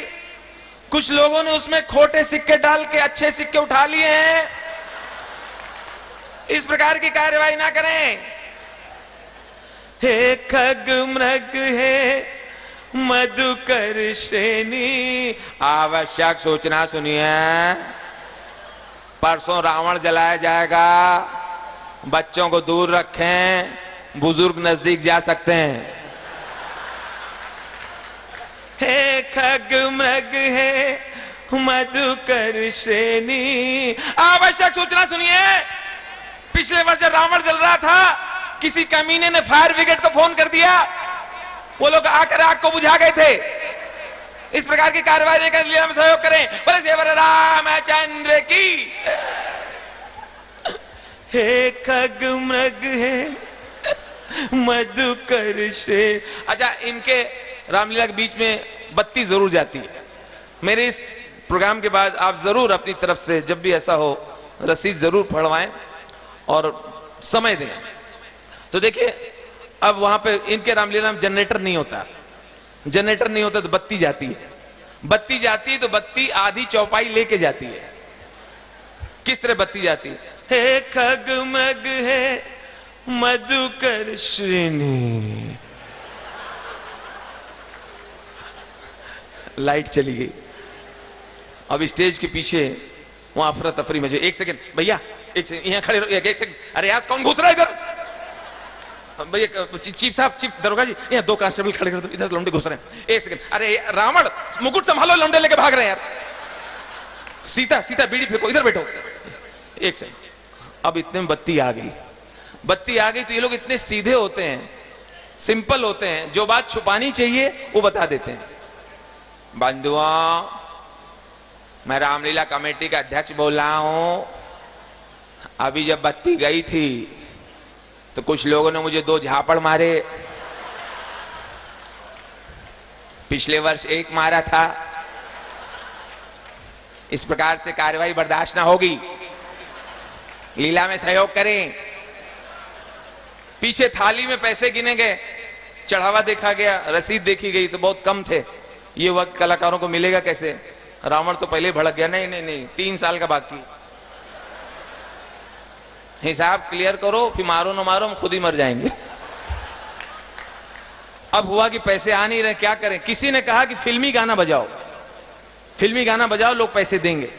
कुछ लोगों ने उसमें खोटे सिक्के डाल के अच्छे सिक्के उठा लिए हैं। इस प्रकार की कार्यवाही ना करें। हे खग मृग है मधुकर श्रेणी। आवश्यक सूचना सुनिए। परसों रावण जलाया जाएगा। बच्चों को दूर रखें, बुजुर्ग नजदीक जा सकते हैं। हे खग मृग है मधुकर श्रेणी। आवश्यक सूचना सुनिए। पिछले वर्ष जब रावण जल रहा था, किसी कमीने ने फायर ब्रिगेड को फोन कर दिया। वो लोग आकर आग को बुझा गए थे। इस प्रकार की कार्रवाई लेकर लीला में सहयोग करें। बोले सेवर रामचंद्र की। हे खग मृग है मधुकर से। अच्छा, इनके रामलीला के बीच में बत्ती जरूर जाती है। मेरे इस प्रोग्राम के बाद आप जरूर अपनी तरफ से जब भी ऐसा हो रसीद जरूर फड़वाएं और समय दें। तो देखिए, अब वहां पे इनके रामलीला में जनरेटर नहीं होता। जनरेटर नहीं होता तो बत्ती जाती है। बत्ती जाती है तो बत्ती आधी चौपाई लेके जाती है। किस तरह बत्ती जाती है? हे खग मृग है मधुकर श्रेणी। लाइट चली गई। अब स्टेज के पीछे वहां अफरा तफरी मचे। एक सेकंड भैया, एक सेकंड यहां खड़े रहो। एक सेकंड। अरे यार, कौन घुस रहा है इधर? भैया चीफ साहब, चीफ दरोगा जी, यहाँ 2 कांस्टेबल खड़े कर दो, इधर लौंडे घुस रहे हैं। एक सेकंड। अरे रावण, मुकुट संभालो, लौंडे लेके भाग रहे हैं यार। सीता सीता बीड़ी फेंको, इधर बैठो। एक सेकंड। अब इतने में बत्ती आ गई। बत्ती आ गई तो ये लोग इतने सीधे होते हैं, सिंपल होते हैं, जो बात छुपानी चाहिए वो बता देते हैं। बंधुओं, मैं रामलीला कमेटी का अध्यक्ष बोल रहा हूं। अभी जब बत्ती गई थी तो कुछ लोगों ने मुझे 2 झापड़ मारे। पिछले वर्ष 1 मारा था। इस प्रकार से कार्रवाई बर्दाश्त ना होगी। लीला में सहयोग करें। पीछे थाली में पैसे गिने गए, चढ़ावा देखा गया, रसीद देखी गई तो बहुत कम थे। ये वक्त कलाकारों को मिलेगा कैसे? रावण तो पहले भड़क गया। नहीं नहीं नहीं, 3 साल का बाकी। हिसाब क्लियर करो, फिर मारो ना मारो, हम खुद ही मर जाएंगे। अब हुआ कि पैसे आ नहीं रहे, क्या करें? किसी ने कहा कि फिल्मी गाना बजाओ। फिल्मी गाना बजाओ, लोग पैसे देंगे।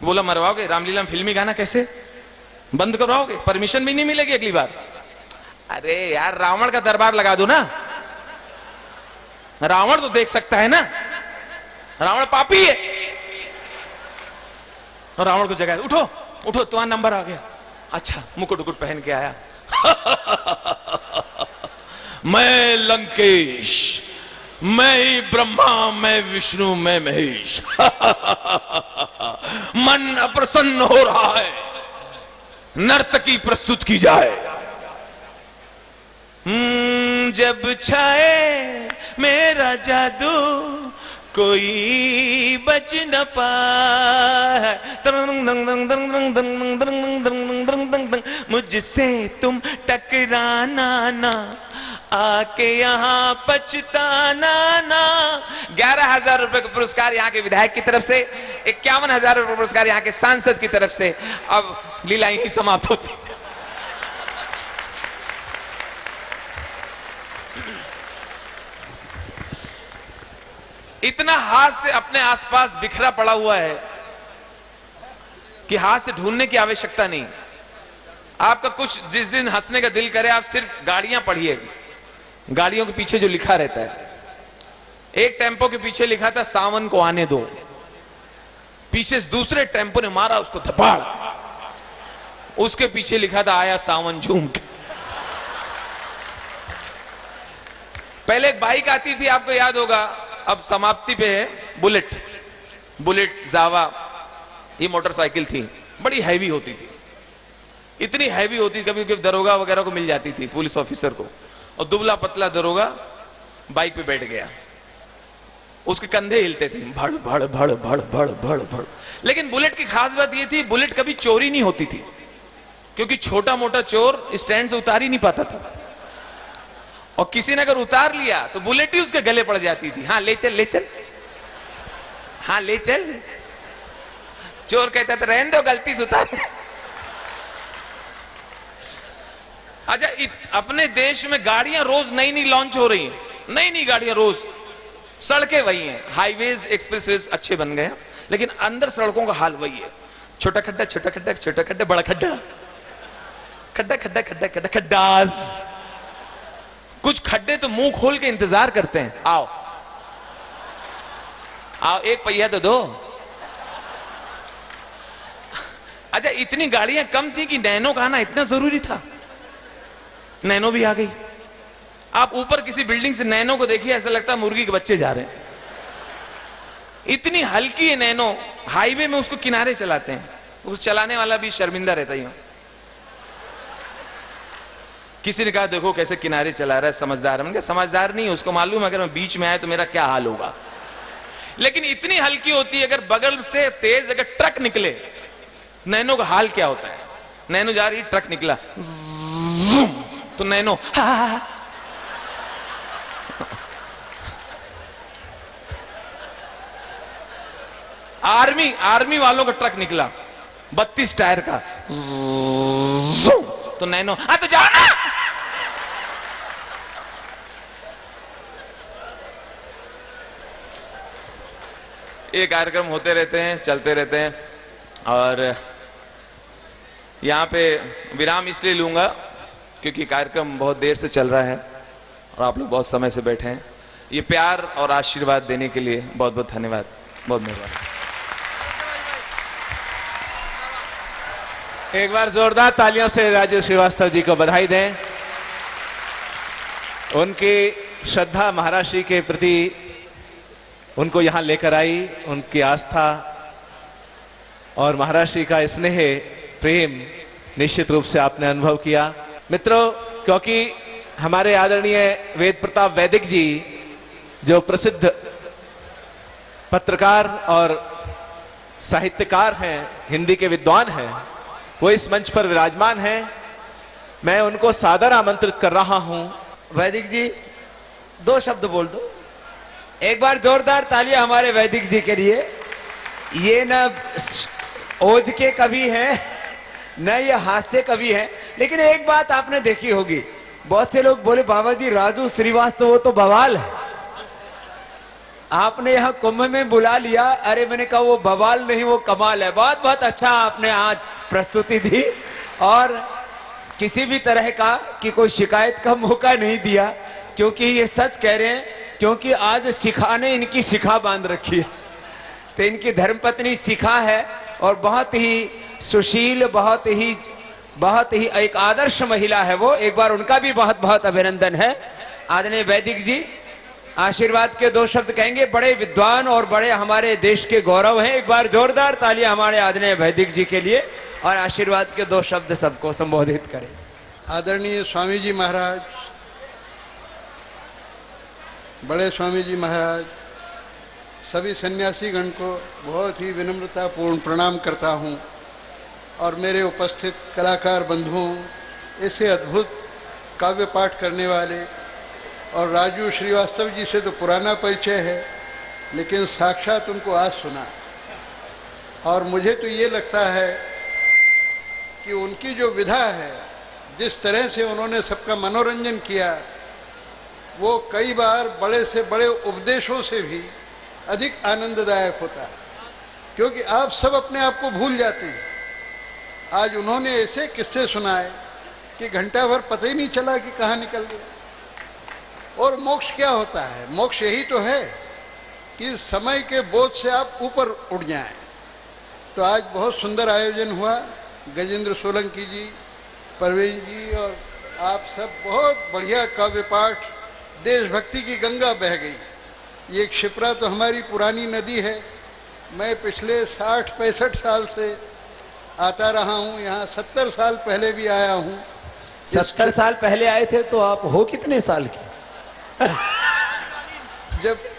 बोला मरवाओगे? रामलीला में फिल्मी गाना कैसे? बंद करवाओगे? परमिशन भी नहीं मिलेगी अगली बार। अरे यार, रावण का दरबार लगा दो ना। रावण तो देख सकता है ना। रावण पापी है। रावण को जगाए, उठो उठो, तुम्हारा नंबर आ गया। अच्छा, मुकुट उकुट पहन के आया। मैं लंकेश, मैं ही ब्रह्मा, मैं विष्णु, मैं महेश। मन अप्रसन्न हो रहा है, नर्तकी प्रस्तुत की जाए। जब छाए मेरा जादू कोई बच न पाए। मुझसे तुम टकराना ना, आके यहाँ पछताना ना। 11,000 रुपए का पुरस्कार यहाँ के विधायक की तरफ से, 51,000 रुपए पुरस्कार यहाँ के सांसद की तरफ से। अब लीला यही समाप्त होती। इतना हाथ से अपने आसपास बिखरा पड़ा हुआ है कि हाथ से ढूंढने की आवश्यकता नहीं। आपका कुछ जिस दिन हंसने का दिल करे, आप सिर्फ गाड़ियां पढ़िए। गाड़ियों के पीछे जो लिखा रहता है, एक टेम्पो के पीछे लिखा था सावन को आने दो। पीछे से दूसरे टेम्पो ने मारा उसको धपाड़। उसके पीछे लिखा था आया सावन झूम के। पहले एक बाइक आती थी, आपको याद होगा, अब समाप्ति पे है, बुलेट जावा, ये मोटरसाइकिल थी, बड़ी हैवी होती थी, इतनी हैवी होती, कभी कभी दरोगा वगैरह को मिल जाती थी, पुलिस ऑफिसर को, और दुबला पतला दरोगा बाइक पे बैठ गया, उसके कंधे हिलते थे, भड़ भड़ भड़ भड़ भड़ भड़ भड़। लेकिन बुलेट की खास बात यह थी, बुलेट कभी चोरी नहीं होती थी, क्योंकि छोटा मोटा चोर स्टैंड से उतार ही नहीं पाता था, और किसी ने अगर उतार लिया तो बुलेट ही उसके गले पड़ जाती थी। हाँ ले चल, ले चल, हाँ ले चल। चोर कहता था रहने दो, गलती से उतार। अच्छा, अपने देश में गाड़ियां रोज नई नई लॉन्च हो रही हैं, नई नई गाड़ियां रोज, सड़कें वही हैं, हाईवेज एक्सप्रेसवेज अच्छे बन गए, लेकिन अंदर सड़कों का हाल वही है, छोटा खड्डा छोटा खड्डा छोटा खड्डा बड़ा खड्डा, खड्डा खड्डा खड्डा खड्डा खड्डा। कुछ खड्डे तो मुंह खोल के इंतजार करते हैं, आओ आओ एक पहिया तो दो। अच्छा, इतनी गाड़ियां कम थी कि नैनो का आना इतना जरूरी था, नैनो भी आ गई। आप ऊपर किसी बिल्डिंग से नैनो को देखिए, ऐसा लगता है मुर्गी के बच्चे जा रहे हैं, इतनी हल्की है नैनो। हाईवे में उसको किनारे चलाते हैं, उस चलाने वाला भी शर्मिंदा रहता ही। किसी ने कहा देखो कैसे किनारे चला रहा है, समझदार है। मैंने कहा समझदार नहीं, उसको मालूम अगर मैं बीच में आया तो मेरा क्या हाल होगा। लेकिन इतनी हल्की होती है, अगर बगल से तेज अगर ट्रक निकले, नैनो का हाल क्या होता है। नैनो जा रही, ट्रक निकला तो नैनो आर्मी वालों का ट्रक निकला 32 टायर का, तो नैनो तो जाओ ना। ये कार्यक्रम होते रहते हैं, चलते रहते हैं, और यहां पे विराम इसलिए लूंगा क्योंकि कार्यक्रम बहुत देर से चल रहा है और आप लोग बहुत समय से बैठे हैं। ये प्यार और आशीर्वाद देने के लिए बहुत बहुत धन्यवाद, बहुत मेहरबानी। एक बार जोरदार तालियों से राजू श्रीवास्तव जी को बधाई दें। उनकी श्रद्धा महाराष्ट्र के प्रति उनको यहां लेकर आई, उनकी आस्था और महाराष्ट्र का स्नेह प्रेम निश्चित रूप से आपने अनुभव किया। मित्रों, क्योंकि हमारे आदरणीय वेद प्रताप वैदिक जी जो प्रसिद्ध पत्रकार और साहित्यकार हैं, हिंदी के विद्वान हैं, वो इस मंच पर विराजमान हैं। मैं उनको सादर आमंत्रित कर रहा हूं। वैदिक जी 2 शब्द बोल दो। एक बार जोरदार तालियां हमारे वैदिक जी के लिए। ये न ओझ के कवि हैं, न ये हास्य कवि हैं, लेकिन एक बात आपने देखी होगी, बहुत से लोग बोले बाबा जी राजू श्रीवास्तव वो तो बवाल है, आपने यहां कुंभ में बुला लिया। अरे मैंने कहा वो बवाल नहीं, वो कमाल है। बहुत बहुत अच्छा आपने आज प्रस्तुति दी और किसी भी तरह का कि कोई शिकायत का मौका नहीं दिया, क्योंकि ये सच कह रहे हैं, क्योंकि आज शिखा ने इनकी शिखा बांध रखी है। तो इनकी धर्मपत्नी शिखा है और बहुत ही सुशील, बहुत ही एक आदर्श महिला है वो। एक बार उनका भी बहुत बहुत अभिनंदन है। आदरणीय वैदिक जी आशीर्वाद के 2 शब्द कहेंगे। बड़े विद्वान और बड़े हमारे देश के गौरव हैं। एक बार जोरदार तालियां हमारे आदरणीय वैदिक जी के लिए, और आशीर्वाद के 2 शब्द सबको संबोधित करें। आदरणीय स्वामी जी महाराज, बड़े स्वामी जी महाराज, सभी सन्यासीगण को बहुत ही विनम्रतापूर्ण प्रणाम करता हूं, और मेरे उपस्थित कलाकार बंधुओं, ऐसे अद्भुत काव्य पाठ करने वाले, और राजू श्रीवास्तव जी से तो पुराना परिचय है, लेकिन साक्षात उनको आज सुना, और मुझे तो ये लगता है कि उनकी जो विधा है, जिस तरह से उन्होंने सबका मनोरंजन किया, वो कई बार बड़े से बड़े उपदेशों से भी अधिक आनंददायक होता है, क्योंकि आप सब अपने आप को भूल जाते हैं। आज उन्होंने ऐसे किस्से सुनाए कि घंटा भर पता ही नहीं चला कि कहां निकल गया। और मोक्ष क्या होता है? मोक्ष यही तो है कि समय के बोझ से आप ऊपर उठ जाएं। तो आज बहुत सुंदर आयोजन हुआ। गजेंद्र सोलंकी जी, परवेज जी और आप सब बहुत बढ़िया काव्य पाठ, देशभक्ति की गंगा बह गई। ये क्षिप्रा तो हमारी पुरानी नदी है। मैं पिछले 60-65 साल से आता रहा हूं यहाँ, 70 साल पहले भी आया हूं। 70 साल पहले आए थे तो आप हो कितने साल के?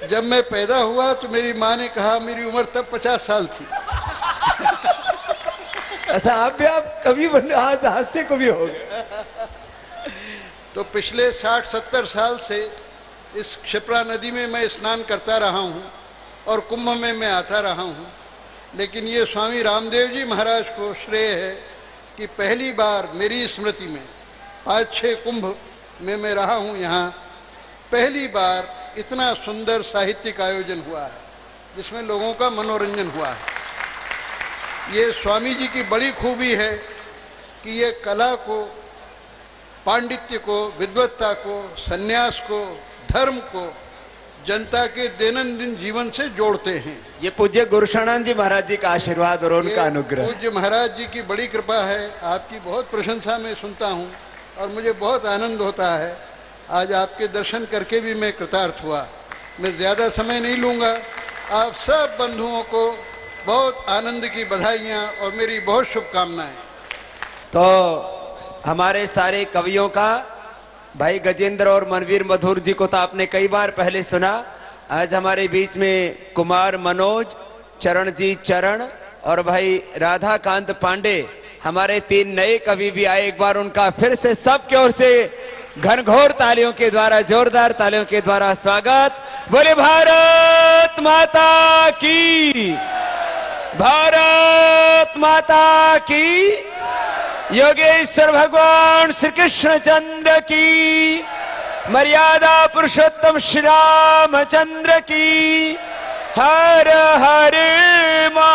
जब मैं पैदा हुआ तो मेरी माँ ने कहा, मेरी उम्र तब 50 साल थी। अच्छा, आप भी आप कभी आज हास्य को भी हो गए। तो पिछले 60-70 साल से इस क्षिप्रा नदी में मैं स्नान करता रहा हूं और कुंभ में मैं आता रहा हूं। लेकिन ये स्वामी रामदेव जी महाराज को श्रेय है कि पहली बार मेरी स्मृति में 5-6 कुंभ में मैं रहा हूं यहाँ, पहली बार इतना सुंदर साहित्यिक आयोजन हुआ है जिसमें लोगों का मनोरंजन हुआ है। ये स्वामी जी की बड़ी खूबी है कि ये कला को, पांडित्य को, विद्वत्ता को, सन्यास को, धर्म को जनता के दैनंदिन जीवन से जोड़ते हैं। ये पूज्य गुरुशरणानंद जी महाराज जी का आशीर्वाद और उनका अनुग्रह। पूज्य महाराज जी की बड़ी कृपा है। आपकी बहुत प्रशंसा मैं सुनता हूं और मुझे बहुत आनंद होता है। आज आपके दर्शन करके भी मैं कृतार्थ हुआ। मैं ज्यादा समय नहीं लूंगा। आप सब बंधुओं को बहुत आनंद की बधाइयां और मेरी बहुत शुभकामनाएं। तो हमारे सारे कवियों का, भाई गजेंद्र और मनवीर मधुर जी को तो आपने कई बार पहले सुना। आज हमारे बीच में कुमार मनोज, चरण जी चरण और भाई राधाकांत पांडे, हमारे 3 नए कवि भी आए। एक बार उनका फिर से सबकी ओर से घनघोर तालियों के द्वारा, जोरदार तालियों के द्वारा स्वागत। बोले भारत माता की, भारत माता की, योगेश्वर भगवान श्री कृष्ण चंद्र की, मर्यादा पुरुषोत्तम श्री रामचंद्र की। हर हर मा